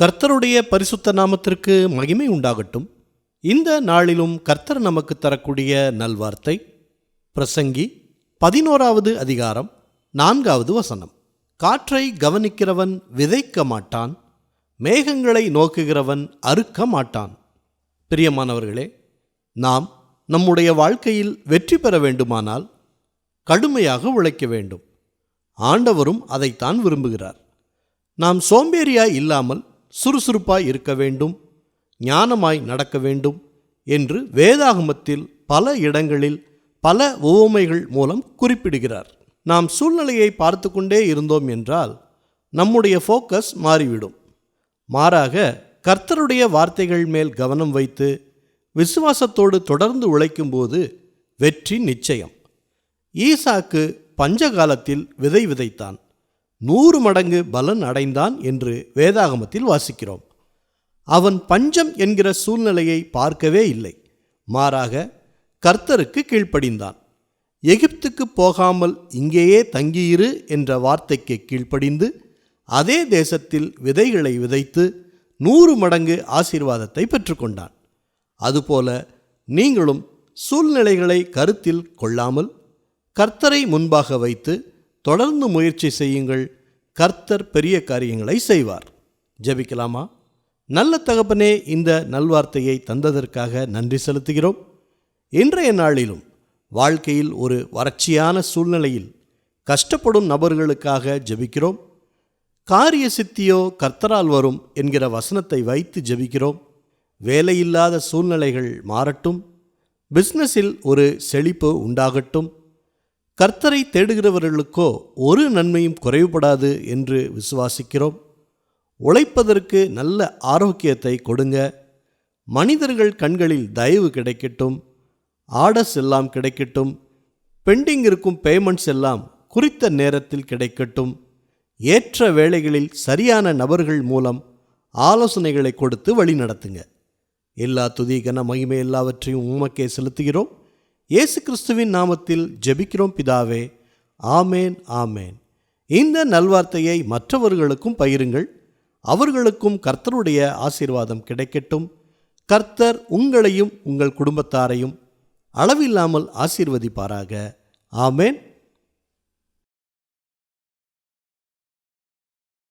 கர்த்தருடைய பரிசுத்த நாமத்திற்கு மகிமை உண்டாகட்டும். இந்த நாளிலும் கர்த்தர் நமக்கு தரக்கூடிய நல்வார்த்தை பிரசங்கி 11வது அதிகாரம் 4வது வசனம். காற்றை கவனிக்கிறவன் விதைக்க மாட்டான், மேகங்களை நோக்குகிறவன் அறுக்க மாட்டான். பிரியமானவர்களே, நாம் நம்முடைய வாழ்க்கையில் வெற்றி பெற வேண்டுமானால் கடுமையாக உழைக்க வேண்டும். ஆண்டவரும் அதைத்தான் விரும்புகிறார். நாம் சோம்பேறியாய் இல்லாமல் சுறுசுறுப்பாய் இருக்க வேண்டும், ஞானமாய் நடக்க வேண்டும் என்று வேதாகமத்தில் பல இடங்களில் பல உவமைகள் மூலம் குறிப்பிடுகிறார். நாம் சூழ்நிலையை பார்த்து கொண்டே இருந்தோம் என்றால் நம்முடைய ஃபோக்கஸ் மாறிவிடும். மாறாக கர்த்தருடைய வார்த்தைகள் மேல் கவனம் வைத்து விசுவாசத்தோடு தொடர்ந்து உழைக்கும்போது வெற்றி நிச்சயம். ஈசாக்கு பஞ்சகாலத்தில் விதை விதைத்தான், 100 மடங்கு பலன் அடைந்தான் என்று வேதாகமத்தில் வாசிக்கிறோம். அவன் பஞ்சம் என்கிற சூழ்நிலையை பார்க்கவே இல்லை, மாறாக கர்த்தருக்கு கீழ்ப்படிந்தான். எகிப்துக்கு போகாமல் இங்கேயே தங்கியிரு என்ற வார்த்தைக்கு கீழ்ப்படிந்து அதே தேசத்தில் விதைகளை விதைத்து 100 மடங்கு ஆசீர்வாதத்தை பெற்றுக்கொண்டான். அதுபோல நீங்களும் சூழ்நிலைகளை கருத்தில் கொள்ளாமல் கர்த்தரை முன்பாக வைத்து தொடர்ந்து முயற்சி செய்யுங்கள். கர்த்தர் பெரிய காரியங்களை செய்வார். ஜெபிக்கலாமா? நல்ல தகப்பனே, இந்த நல்வார்த்தையை தந்ததற்காக நன்றி செலுத்துகிறோம். இன்றைய நாளிலும் வாழ்க்கையில் ஒரு வறட்சியான சூழ்நிலையில் கஷ்டப்படும் நபர்களுக்காக ஜெபிக்கிறோம். காரிய சித்தியோ கர்த்தரால் வரும் என்கிற வசனத்தை வைத்து ஜெபிக்கிறோம். வேலையில்லாத சூழ்நிலைகள் மாறட்டும், பிஸ்னஸில் ஒரு செழிப்பு உண்டாகட்டும். கர்த்தரை தேடுகிறவர்களுக்கோ ஒரு நன்மையும் குறைவுபடாது என்று விசுவாசிக்கிறோம். உழைப்பதற்கு நல்ல ஆரோக்கியத்தை கொடுங்க. மனிதர்கள் கண்களில் தயவு கிடைக்கட்டும். ஆர்டர்ஸ் எல்லாம் கிடைக்கட்டும். பெண்டிங் இருக்கும் பேமெண்ட்ஸ் எல்லாம் குறித்த நேரத்தில் கிடைக்கட்டும். ஏற்ற வேளைகளில் சரியான நபர்கள் மூலம் ஆலோசனைகளை கொடுத்து வழி நடத்துங்க. எல்லா துதி கன மகிமை எல்லாவற்றையும் உமக்கே செலுத்துகிறோம். இயேசு கிறிஸ்துவின் நாமத்தில் ஜெபிக்கிறோம் பிதாவே, ஆமேன், ஆமேன். இந்த நல்வார்த்தையை மற்றவர்களுக்கும் பகிருங்கள். அவர்களுக்கும் கர்த்தருடைய ஆசீர்வாதம் கிடைக்கட்டும். கர்த்தர் உங்களையும் உங்கள் குடும்பத்தாரையும் அளவில்லாமல் ஆசீர்வதிப்பாராக. ஆமேன்.